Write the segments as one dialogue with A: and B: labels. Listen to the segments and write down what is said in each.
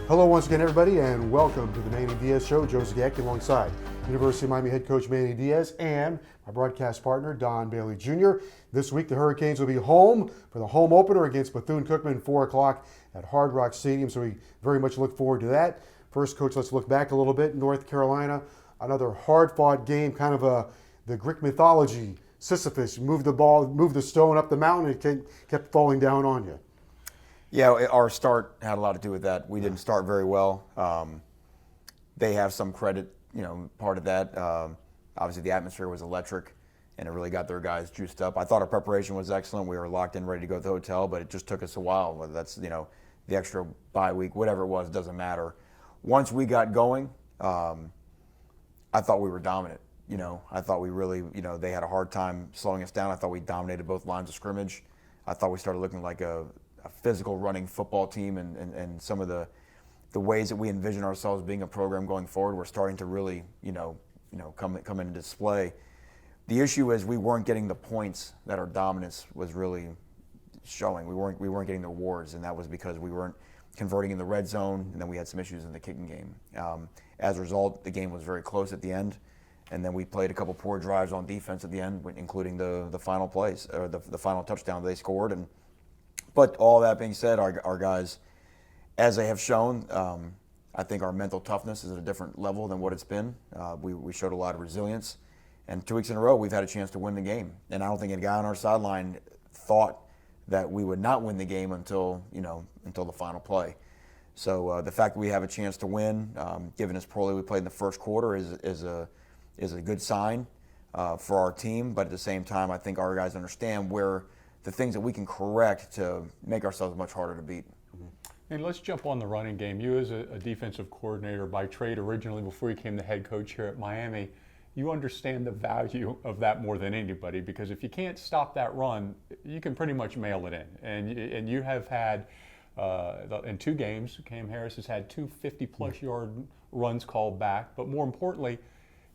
A: Hello once again, everybody, and welcome to the Manny Diaz Show. Joe Zagacki alongside University of Miami head coach Manny Diaz and my broadcast partner Don Bailey Jr. This week, the Hurricanes will be home for the home opener against Bethune-Cookman, 4 o'clock at Hard Rock Stadium, so we very much look forward to that. First, Coach, let's look back a little bit. North Carolina, another hard-fought game, kind of the Greek mythology. Sisyphus moved the stone up the mountain, and it kept falling down on you.
B: Yeah, our start had a lot to do with that. We didn't start very well. They have some credit, part of that. Obviously, the atmosphere was electric, and it really got their guys juiced up. I thought our preparation was excellent. We were locked in, ready to go to the hotel, but it just took us a while. Whether that's, the extra bye week, whatever it was, doesn't matter. Once we got going, I thought we were dominant. I thought we really, they had a hard time slowing us down. I thought we dominated both lines of scrimmage. I thought we started looking like a physical running football team, and some of the ways that we envision ourselves being a program going forward were starting to really, come into display. The issue is we weren't getting the points that our dominance was really showing. We weren't getting the rewards, and that was because we weren't converting in the red zone, and then we had some issues in the kicking game. As a result, the game was very close at the end, and then we played a couple poor drives on defense at the end, including the final plays, or the final touchdown they scored. But all that being said, our guys, as they have shown, I think our mental toughness is at a different level than what it's been. We showed a lot of resilience, and 2 weeks in a row we've had a chance to win the game. And I don't think a guy on our sideline thought that we would not win the game until the final play. So the fact that we have a chance to win, given as poorly we played in the first quarter, is a good sign for our team. But at the same time, I think our guys understand where the things that we can correct to make ourselves much harder to beat.
C: And let's jump on the running game. You, as a defensive coordinator by trade originally, before you became the head coach here at Miami, you understand the value of that more than anybody, because if you can't stop that run, you can pretty much mail it in. And you have had, in 2 games, Cam Harris has had 2 50-plus yard runs called back, but more importantly,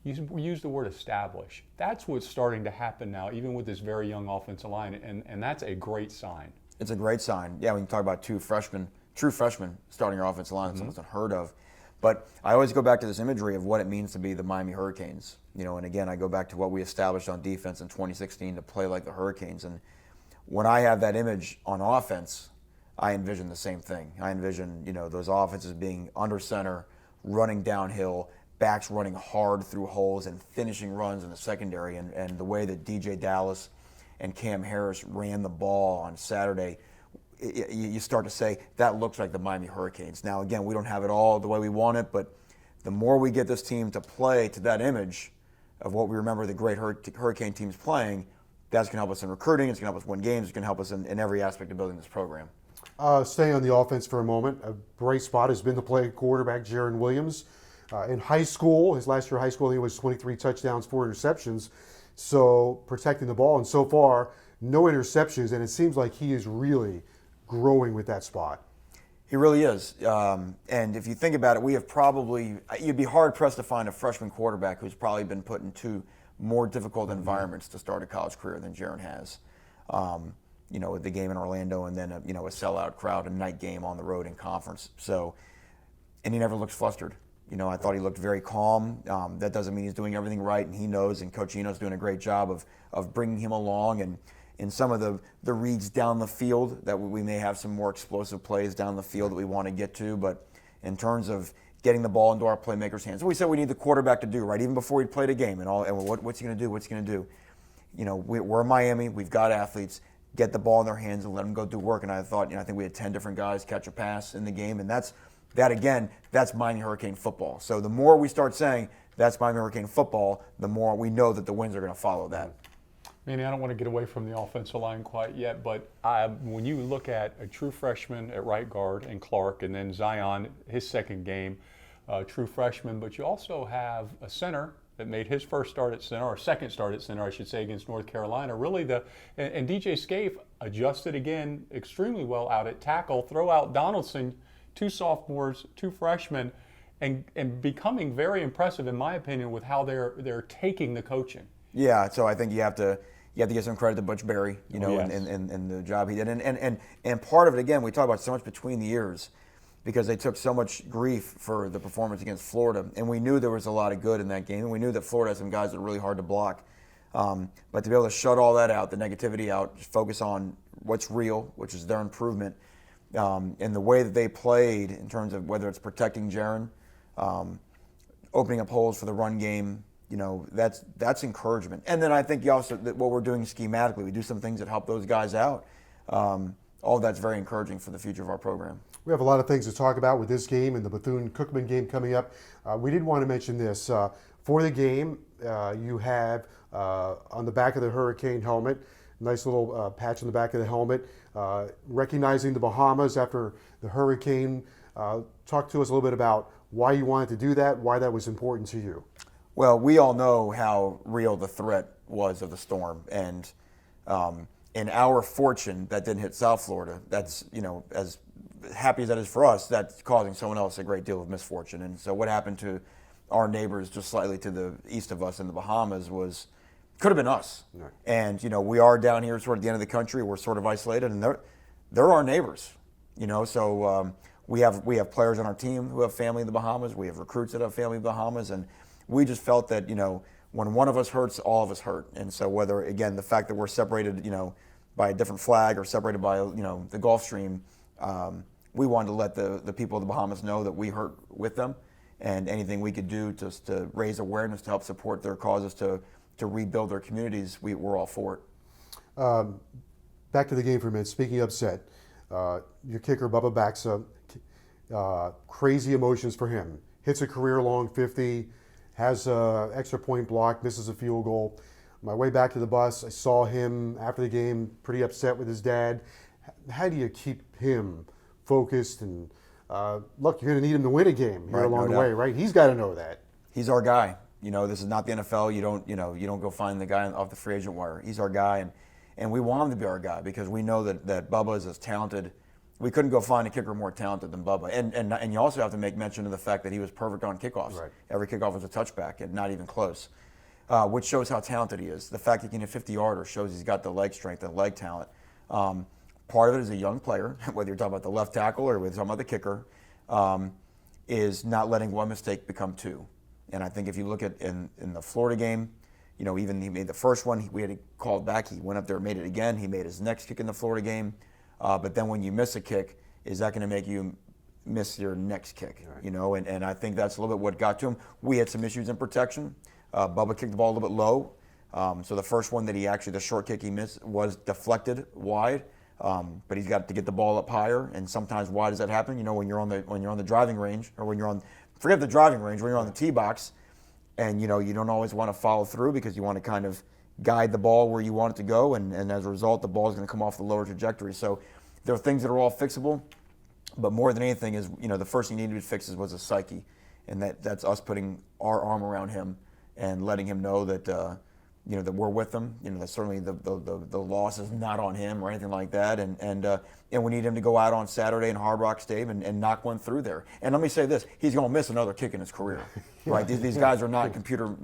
C: you use the word establish. That's what's starting to happen now, even with this very young offensive line, and that's a great sign. It's a great sign.
B: Yeah, when you talk about 2 true freshmen starting our offensive line, it's almost unheard of. But I always go back to this imagery of what it means to be the Miami Hurricanes. And again, I go back to what we established on defense in 2016 to play like the Hurricanes. And when I have that image on offense, I envision the same thing. I envision, those offenses being under center, running downhill, backs running hard through holes and finishing runs in the secondary, and the way that DJ Dallas and Cam Harris ran the ball on Saturday, you start to say, that looks like the Miami Hurricanes. Now, again, we don't have it all the way we want it, but the more we get this team to play to that image of what we remember the great Hurricane teams playing, that's going to help us in recruiting, it's going to help us win games, it's going to help us in every aspect of building this program.
A: Staying on the offense for a moment, a bright spot has been to play quarterback Jaron Williams. In high school, his last year of high school, he was 23 touchdowns, 4 interceptions. So protecting the ball, and so far, no interceptions, and it seems like he is really growing with that spot.
B: He really is. And if you think about it, we have you'd be hard-pressed to find a freshman quarterback who's probably been put in 2 more difficult environments to start a college career than Jaron has. With the game in Orlando, and then a sellout crowd, a night game on the road in conference. So, and he never looks flustered. I thought he looked very calm. That doesn't mean he's doing everything right, and he knows, and Coach Eno's doing a great job of bringing him along. And in some of the reads down the field, that we may have some more explosive plays down the field that we want to get to. But in terms of getting the ball into our playmakers' hands, we said we need the quarterback to do, right? Even before he played a game, and what's he going to do? What's he going to do? We're Miami. We've got athletes. Get the ball in their hands and let them go do work. And I thought, I think we had 10 different guys catch a pass in the game, and that's Miami Hurricane football. So the more we start saying that's Miami Hurricane football, the more we know that the wins are going to follow that.
C: Manny, I don't want to get away from the offensive line quite yet, but when you look at a true freshman at right guard and Clark, and then Zion, his second game, true freshman, but you also have a center that made his first start at center, or second start at center, I should say, against North Carolina. Really, and DJ Scaife adjusted again extremely well out at tackle. Throw out Donaldson, 2 sophomores, 2 freshmen, and becoming very impressive, in my opinion, with how they're taking the coaching.
B: Yeah, so I think you have to give some credit to Butch Berry, and the job he did. And part of it, again, we talk about so much between the ears. because they took so much grief for the performance against Florida. And we knew there was a lot of good in that game. And we knew that Florida had some guys that were really hard to block. But to be able to shut all that out, the negativity out, just focus on what's real, which is their improvement, and the way that they played in terms of whether it's protecting Jaron, opening up holes for the run game, that's encouragement. And then I think you also, that what we're doing schematically, we do some things that help those guys out. All that's very encouraging for the future of our program.
A: We have a lot of things to talk about with this game and the Bethune-Cookman game coming up. We did want to mention this. For the game, you have on the back of the Hurricane helmet, nice little patch on the back of the helmet, recognizing the Bahamas after the hurricane. Talk to us a little bit about why you wanted to do that, why that was important to you.
B: Well, we all know how real the threat was of the storm, and in our fortune that didn't hit South Florida. That's, as happy as that is for us, that's causing someone else a great deal of misfortune. And so what happened to our neighbors just slightly to the east of us in the Bahamas could have been us. Right. And we are down here sort of at the end of the country. We're sort of isolated, and they're our neighbors. So we have players on our team who have family in the Bahamas. We have recruits that have family in the Bahamas, and we just felt that when one of us hurts, all of us hurt. And so whether, again, the fact that we're separated by a different flag or separated by the Gulf Stream, we wanted to let the people of the Bahamas know that we hurt with them, and anything we could do just to raise awareness to help support their causes to rebuild their communities, we're all for it.
A: Back to the game for a minute. Speaking of upset, your kicker, Bubba Baxa, crazy emotions for him. Hits a career-long 50, has an extra point block, misses a field goal. On my way back to the bus, I saw him after the game pretty upset with his dad. How do you keep him focused? And look, you're going to need him to win a game here along the way, right? He's got to know that.
B: He's our guy. This is not the NFL. You don't go find the guy off the free agent wire. He's our guy, and we want him to be our guy because we know that Bubba is as talented. We couldn't go find a kicker more talented than Bubba. And you also have to make mention of the fact that he was perfect on kickoffs. Right. Every kickoff was a touchback and not even close, which shows how talented he is. The fact he can hit 50-yarder shows he's got the leg strength and leg talent. Part of it is a young player, whether you're talking about the left tackle or whether you're talking about the kicker, is not letting one mistake become two. And I think if you look at in the Florida game, even he made the first one, we had to call it back. He went up there and made it again. He made his next kick in the Florida game. But then when you miss a kick, is that going to make you miss your next kick? Right. And I think that's a little bit what got to him. We had some issues in protection. Bubba kicked the ball a little bit low. So the first one that the short kick he missed was deflected wide. But he's got to get the ball up higher. And sometimes why does that happen? When you're on the driving range, or forget the driving range, when you're on the tee box, and you don't always want to follow through because you want to kind of guide the ball where you want it to go, and as a result, the ball is going to come off the lower trajectory. So there are things that are all fixable, but more than anything is, the first thing he needed to fix was his psyche, and that's us putting our arm around him and letting him know that that we're with him. That certainly the loss is not on him or anything like that, and we need him to go out on Saturday in Hard Rock Stadium and knock one through there. And let me say this: he's going to miss another kick in his career, right? These guys are not computer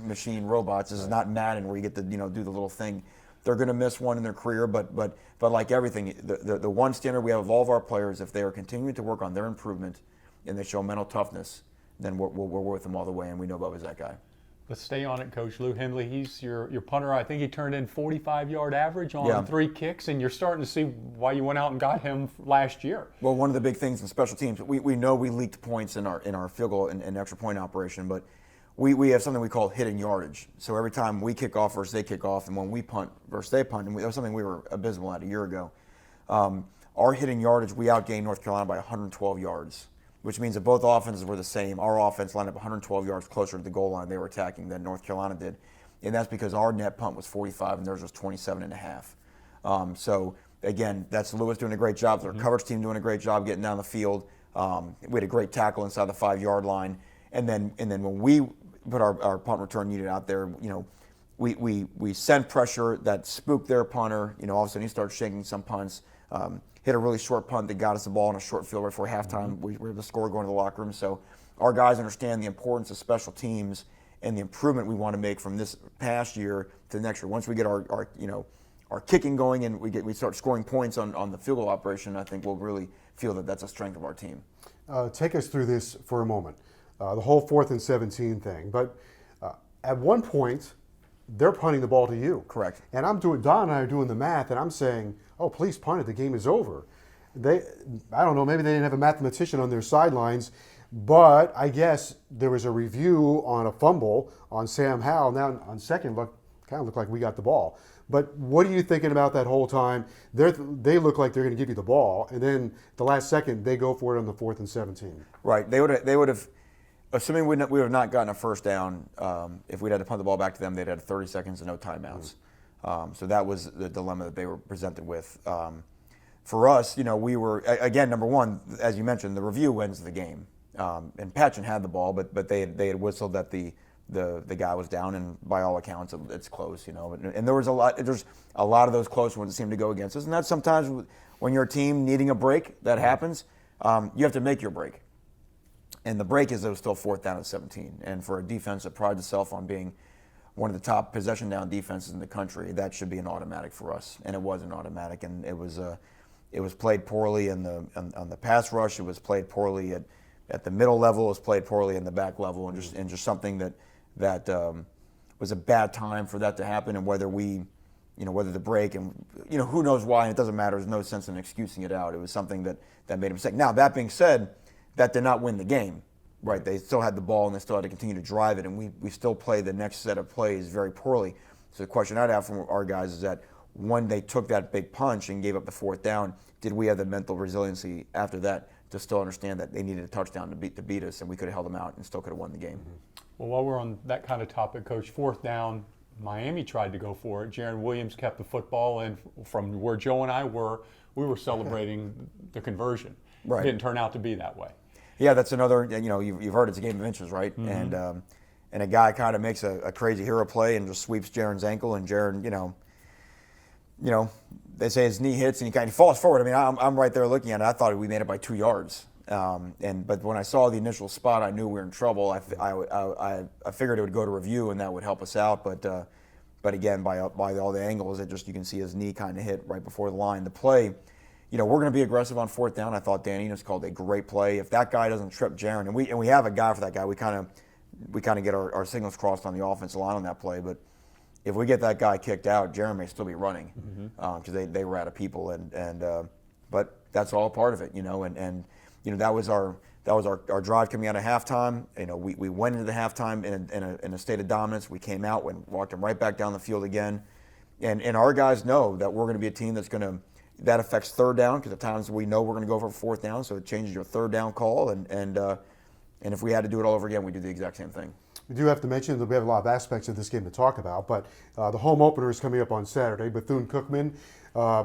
B: machine robots. This is not Madden where you get to do the little thing. They're going to miss one in their career, but like everything, the one standard we have of all of our players, if they are continuing to work on their improvement and they show mental toughness, then we're with them all the way, and we know Bubba's that guy.
C: Let's stay on it, Coach Lou Hindley. He's your punter. I think he turned in 45-yard average on 3 kicks, and you're starting to see why you went out and got him last year.
B: Well, one of the big things in special teams, we know we leaked points in our field goal and extra point operation, but we have something we call hitting yardage. So every time we kick off versus they kick off, and when we punt versus they punt, and that was something we were abysmal at a year ago. Our hitting yardage, we outgained North Carolina by 112 yards. Which means that both offenses were the same. Our offense lined up 112 yards closer to the goal line they were attacking than North Carolina did. And that's because our net punt was 45 and theirs was 27 and a half. So, again, that's Lewis doing a great job. Their coverage team doing a great job getting down the field. We had a great tackle inside the 5-yard line. And then when we put our punt return unit out there, we sent pressure that spooked their punter. All of a sudden he started shaking some punts. Hit a really short punt that got us the ball in a short field right before halftime. We were able to score going to the locker room. So our guys understand the importance of special teams and the improvement we want to make from this past year to the next year. Once we get our our kicking going and we start scoring points on the field goal operation, I think we'll really feel that that's a strength of our team.
A: Take us through this for a moment, the whole 4th and 17 thing. But at one point, they're punting the ball to you.
B: Correct.
A: And Don and I are doing the math, and I'm saying, oh, please punt it, the game is over. I don't know, maybe they didn't have a mathematician on their sidelines, but I guess there was a review on a fumble on Sam Howell. Now on second look, kind of looked like we got the ball. But what are you thinking about that whole time? They look like they're going to give you the ball, and then the last second they go for it on the 4th and 17.
B: Right. They would have, assuming we would have not gotten a first down, if we'd had to punt the ball back to them, they'd had 30 seconds and no timeouts. So that was the dilemma that they were presented with. For us, we were, again, number one, as you mentioned, the review wins the game. And Patchen had the ball, but they had whistled that the guy was down, and by all accounts, it's close, And there's a lot of those close ones that seem to go against us, and that's sometimes when you're a team needing a break, that happens. You have to make your break, and the break is still 4th down at 17. And for a defense that prides itself on being one of the top possession down defenses in the country, that should be an automatic for us, and it was an automatic, and it was played poorly on the pass rush. It was played poorly at the middle level. It was played poorly in the back level, and just something that was a bad time for that to happen. And whether the break and who knows why, and it doesn't matter. There's no sense in excusing it out. It was something that made a mistake. Now that being said, that did not win the game, right? They still had the ball and they still had to continue to drive it, and we still played the next set of plays very poorly. So the question I'd have from our guys is that when they took that big punch and gave up the 4th down, did we have the mental resiliency after that to still understand that they needed a touchdown to beat us, and we could have held them out and still could have won the game?
C: Well, while we're on that kind of topic, Coach, 4th down, Miami tried to go for it. Jaron Williams kept the football, and from where Joe and I were, we were celebrating the conversion.
B: Right.
C: It didn't turn out to be that way.
B: Yeah, that's another, you've heard it's a game of inches, right? Mm-hmm. And a guy kind of makes a crazy hero play and just sweeps Jaron's ankle, and Jaron, they say his knee hits and he falls forward. I mean, I'm right there looking at it. I thought we made it by 2 yards. But when I saw the initial spot, I knew we were in trouble. I figured it would go to review and that would help us out. But again, by all the angles, you can see his knee kind of hit right before the line. The play, we're going to be aggressive on 4th down. I thought Danny just called a great play. If that guy doesn't trip Jaron, and we have a guy for that guy, we kind of get our signals crossed on the offensive line on that play. But if we get that guy kicked out, Jaron may still be running because they were out of people. But that's all part of it, And that was our drive coming out of halftime. We went into the halftime in a state of dominance. We came out and walked them right back down the field again. And our guys know that we're going to be a team that affects 3rd down, because at times we know we're going to go for 4th down, so it changes your 3rd down call. And if we had to do it all over again, we'd do the exact same thing.
A: We do have to mention that we have a lot of aspects of this game to talk about, but the home opener is coming up on Saturday. Bethune-Cookman.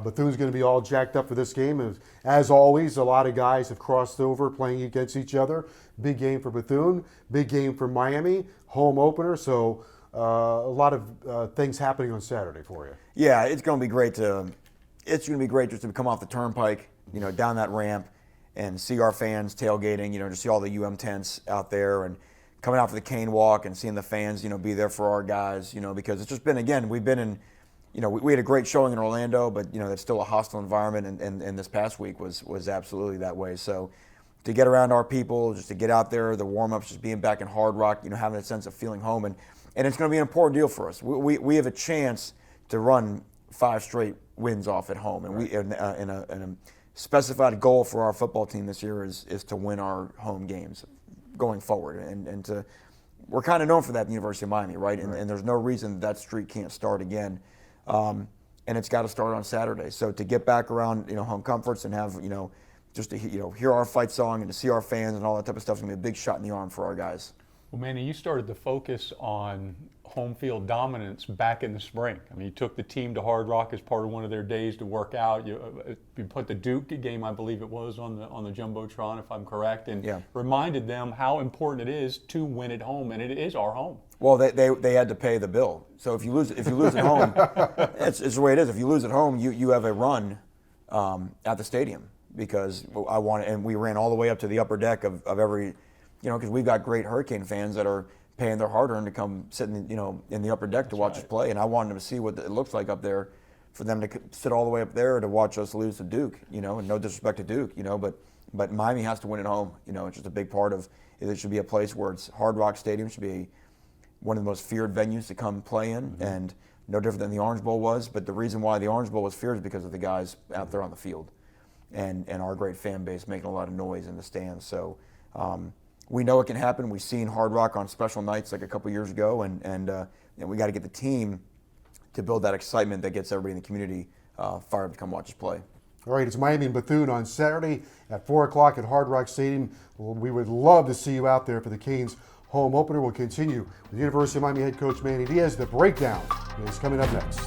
A: Bethune's going to be all jacked up for this game. As always, a lot of guys have crossed over playing against each other. Big game for Bethune, big game for Miami, home opener. So a lot of things happening on Saturday for you. Yeah,
B: it's going to be great just to come off the turnpike, down that ramp, and see our fans tailgating. To see all the tents out there and coming out for the cane walk and seeing the fans, be there for our guys. Because it's just been, again, we've been in. We had a great showing in Orlando, but it's still a hostile environment, and this past week was absolutely that way. So to get around our people, just to get out there, the warm-ups, just being back in Hard Rock, having a sense of feeling home, and it's going to be an important deal for us. We have a chance to run 5 straight wins off at home, and right. In a specified goal for our football team this year is to win our home games going forward, and we're kind of known for that at the University of Miami, right? And there's no reason that streak can't start again. And it's got to start on Saturday. So to get back around, home comforts and have, just to, hear our fight song and to see our fans and all that type of stuff is going to be a big shot in the arm for our guys.
C: Well, Manny, you started to focus on home field dominance back in the spring. I mean, you took the team to Hard Rock as part of one of their days to work out. You put the Duke game, I believe it was, on the Jumbotron, if I'm correct, and reminded them how important it is to win at home, and it is our home.
B: Well, they had to pay the bill. So if you lose at home, it's the way it is. If you lose at home, you have a run at the stadium, because we ran all the way up to the upper deck of every, because we've got great Hurricane fans that are paying their hard-earned to come sit in the upper deck to watch us play, and I wanted them to see what it looks like up there for them to sit all the way up there to watch us lose to Duke, and no disrespect to Duke, but Miami has to win at home. It's just a big part of it. It should be a place where it's Hard Rock Stadium should be one of the most feared venues to come play in, and no different than the Orange Bowl was. But the reason why the Orange Bowl was feared is because of the guys out there on the field, and our great fan base making a lot of noise in the stands. So we know it can happen. We've seen Hard Rock on special nights like a couple years ago, and we got to get the team to build that excitement that gets everybody in the community fired up to come watch us play.
A: All right, it's Miami and Bethune on Saturday at 4 o'clock at Hard Rock Stadium. Well, we would love to see you out there for the Canes home opener. We'll continue with University of Miami head coach Manny Diaz. The breakdown is coming up next.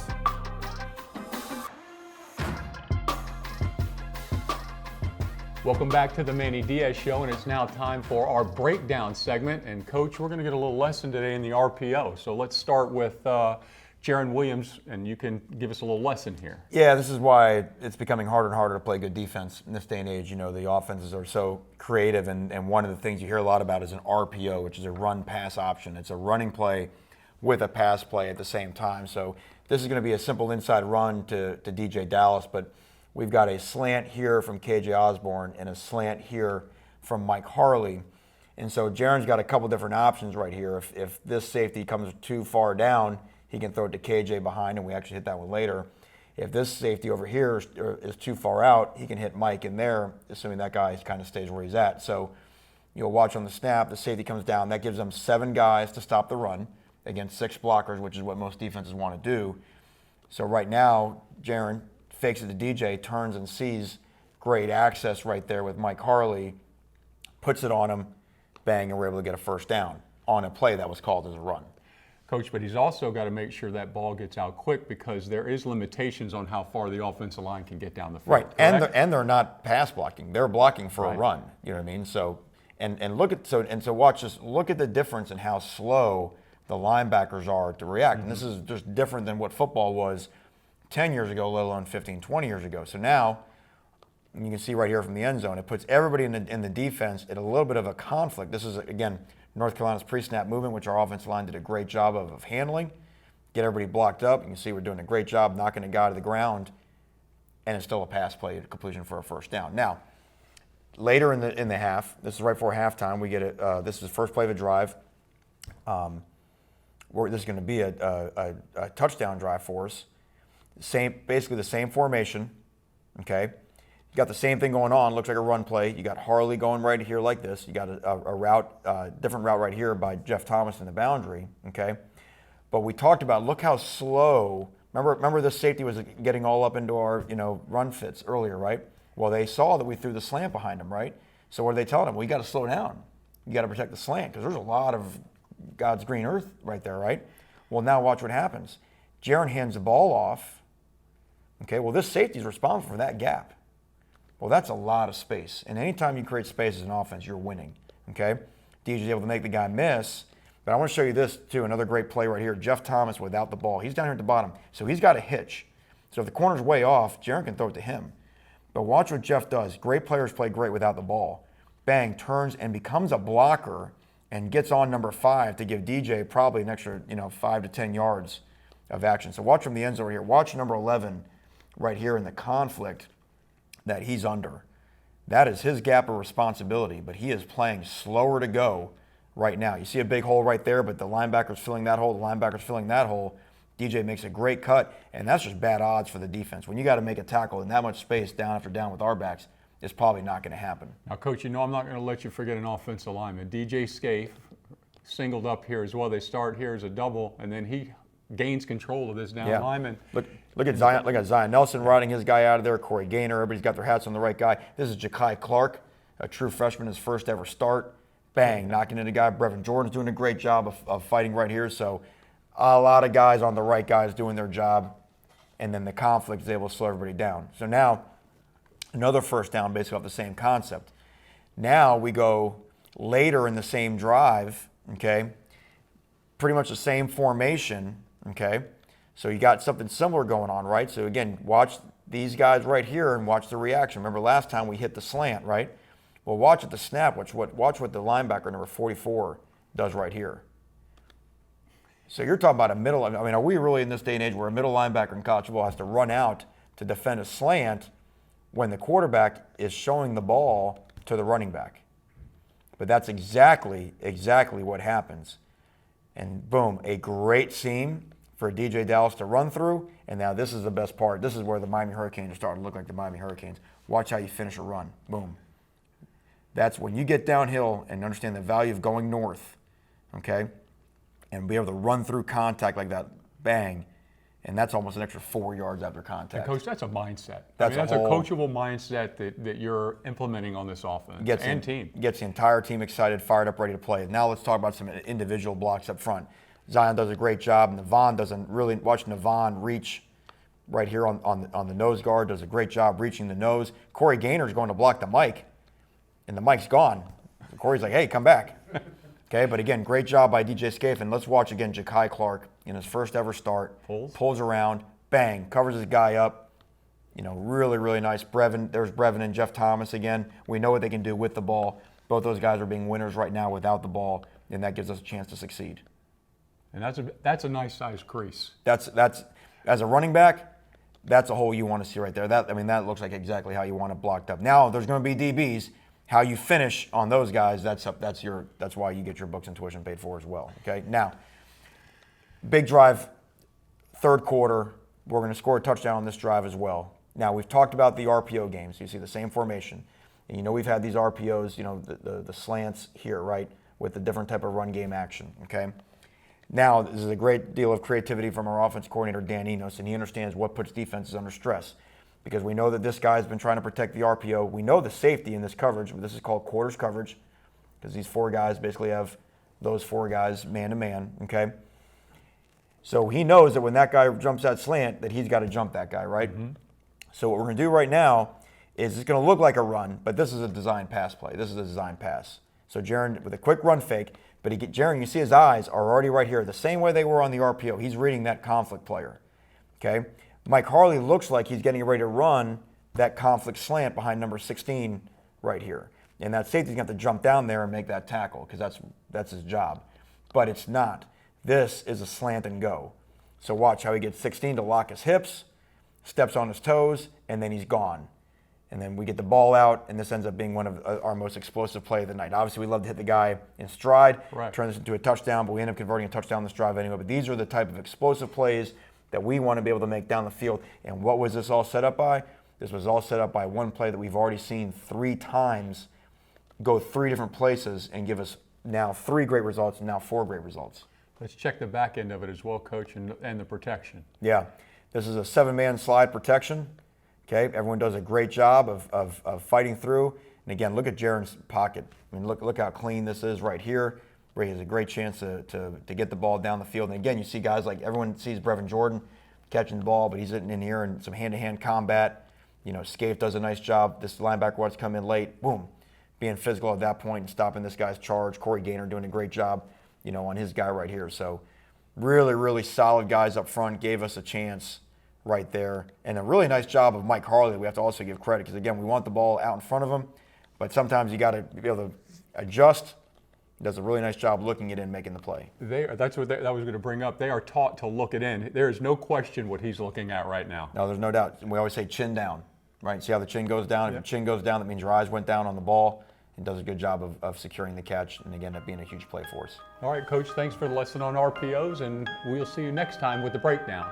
C: Welcome back to the Manny Diaz Show, and it's now time for our breakdown segment. And Coach, we're going to get a little lesson today in the RPO. So let's start with Jaron Williams, and you can give us a little lesson here.
D: Yeah, this is why it's becoming harder and harder to play good defense in this day and age. The offenses are so creative, and one of the things you hear a lot about is an RPO, which is a run-pass option. It's a running play with a pass play at the same time. So this is going to be a simple inside run to DJ Dallas, but we've got a slant here from KJ Osborne and a slant here from Mike Harley. And so Jaron's got a couple different options right here. If this safety comes too far down, he can throw it to KJ behind, and we actually hit that one later. If this safety over here is too far out, he can hit Mike in there, assuming that guy kind of stays where he's at. So you'll watch on the snap, the safety comes down. That gives them 7 guys to stop the run against 6 blockers, which is what most defenses want to do. So right now, Jaron fakes it to DJ, turns and sees great access right there with Mike Harley, puts it on him, bang, and we're able to get a first down on a play that was called as a run.
C: Coach, but he's also got to make sure that ball gets out quick, because there is limitations on how far the offensive line can get down the field.
D: Right, and they're not pass blocking; they're blocking for a run. You know what I mean? So, and look at watch this. Look at the difference in how slow the linebackers are to react. And this is just different than what football was 10 years ago, let alone 15, 20 years ago. So now you can see right here from the end zone, it puts everybody in the defense at a little bit of a conflict. This is again North Carolina's pre-snap movement, which our offensive line did a great job of handling. Get everybody blocked up. You can see we're doing a great job knocking a guy to the ground, and it's still a pass play completion for a first down. Now, later in the half, this is right before halftime, we get it. This is the first play of a drive. This is going to be a touchdown drive for us. Basically the same formation. Okay. You got the same thing going on. Looks like a run play. You got Harley going right here like this. You got a route, different route right here by Jeff Thomas in the boundary. Okay, but we talked about look how slow. Remember this safety was getting all up into our run fits earlier, right? Well, they saw that we threw the slant behind him, right? So what are they telling him? Well, you got to slow down. You got to protect the slant because there's a lot of God's green earth right there, right? Well, now watch what happens. Jaron hands the ball off. Okay, well this safety is responsible for that gap. Well, that's a lot of space. And anytime you create space as an offense, you're winning. Okay? DJ's able to make the guy miss. But I want to show you this, too. Another great play right here. Jeff Thomas without the ball. He's down here at the bottom. So he's got a hitch. So if the corner's way off, Jaron can throw it to him. But watch what Jeff does. Great players play great without the ball. Bang, turns and becomes a blocker and gets on number 5 to give DJ probably an extra 5 to 10 yards of action. So watch from the end zone right here. Watch number 11 right here in the conflict that he's under. That is his gap of responsibility, but he is playing slower to go right now. You see a big hole right there, but the linebacker's filling that hole, the linebacker's filling that hole. DJ makes a great cut, and that's just bad odds for the defense. When you got to make a tackle in that much space down after down with our backs, it's probably not going to happen.
C: Now, Coach, I'm not going to let you forget an offensive lineman. DJ Scaife singled up here as well. They start here as a double, and then he gains control of this down lineman.
D: Look at Zion. Look at Zion Nelson riding his guy out of there. Corey Gaynor. Everybody's got their hats on the right guy. This is Ja'Kai Clark, a true freshman, his first ever start. Bang, knocking in a guy. Brevin Jordan's doing a great job of fighting right here. So a lot of guys on the right guys doing their job, and then the conflict is able to slow everybody down. So now another first down basically off the same concept. Now we go later in the same drive. Okay, pretty much the same formation. Okay, so you got something similar going on, right? So again, watch these guys right here and watch the reaction. Remember last time we hit the slant, right? Well, watch at the snap. Watch what the linebacker number 44 does right here. So you're talking about a middle. I mean, are we really in this day and age where a middle linebacker in college football has to run out to defend a slant when the quarterback is showing the ball to the running back? But that's exactly what happens. And boom, a great seam for DJ Dallas to run through. And now this is the best part. This is where the Miami Hurricanes are starting to look like the Miami Hurricanes. Watch how you finish a run. Boom. That's when you get downhill and understand the value of going north, okay, and be able to run through contact like that, bang, and that's almost an extra 4 yards after contact.
C: And Coach, that's a mindset.
D: That's
C: a
D: a whole-
C: coachable mindset that you're implementing on this offense and team.
D: Gets the entire team excited, fired up, ready to play. Now let's talk about some individual blocks up front. Zion does a great job. Navon doesn't really watch Navon reach right here on the nose guard. Does a great job reaching the nose. Corey Gaynor's going to block the mic, and the mic's gone. Corey's like, hey, come back. Okay, but again, great job by DJ Scaife. And let's watch again Ja'Kai Clark in his first ever start. Pulls around, bang, covers his guy up. You know, really, really nice. There's Brevin and Jeff Thomas again. We know what they can do with the ball. Both those guys are being winners right now without the ball, and that gives us a chance to succeed.
C: And that's a nice size crease.
D: That's as a running back, that's a hole you want to see right there. That looks like exactly how you want it blocked up. Now there's going to be DBs. How you finish on those guys, that's why you get your books and tuition paid for as well. Okay. Now, big drive, third quarter. We're going to score a touchdown on this drive as well. Now we've talked about the RPO games. You see the same formation, and you know we've had these RPOs. You know the slants here, right, with the different type of run game action. Okay. Now, this is a great deal of creativity from our offense coordinator, Dan Enos, and he understands what puts defenses under stress. Because we know that this guy's been trying to protect the RPO. We know the safety in this coverage. This is called quarters coverage because these four guys basically have those four guys man-to-man, okay? So he knows that when that guy jumps that slant that he's got to jump that guy, right? Mm-hmm. So what we're going to do right now is it's going to look like a run, but this is a design pass play. This is a design pass. So Jaron with a quick run fake, but Jaron, you see his eyes are already right here, the same way they were on the RPO. He's reading that conflict player, okay? Mike Harley looks like he's getting ready to run that conflict slant behind number 16 right here. And that safety's going to have to jump down there and make that tackle because that's his job. But it's not. This is a slant and go. So watch how he gets 16 to lock his hips, steps on his toes, and then he's gone. And then we get the ball out, and this ends up being one of our most explosive play of the night. Obviously, we love to hit the guy in stride, turn this into a touchdown, but we end up converting a touchdown on this drive anyway. But these are the type of explosive plays that we want to be able to make down the field. And what was this all set up by? This was all set up by one play that we've already seen 3 times go 3 different places and give us now 3 great results and now 4 great results.
C: Let's check the back end of it as well, Coach, and the protection.
D: Yeah. This is a 7-man slide protection. Okay, everyone does a great job of fighting through. And again, look at Jaron's pocket. I mean, look how clean this is right here, where he has a great chance to get the ball down the field. And again, you see guys like everyone sees Brevin Jordan catching the ball, but he's sitting in here in some hand-to-hand combat. You know, Scaife does a nice job. This linebacker wants to come in late, boom, being physical at that point and stopping this guy's charge. Corey Gaynor doing a great job, you know, on his guy right here. So really, really solid guys up front, gave us a chance right there. And a really nice job of Mike Harley. We have to also give credit because, again, we want the ball out in front of him, but sometimes you got to be able to adjust. He does a really nice job looking it in, making the play.
C: That's what that was going to bring up. They are taught to look it in. There is no question what he's looking at right now.
D: No, there's no doubt. We always say chin down, right? See how the chin goes down? If your chin goes down, that means your eyes went down on the ball. And does a good job of securing the catch, and again, that being a huge play for us.
C: All right, Coach, thanks for the lesson on RPOs, and we'll see you next time with the breakdown.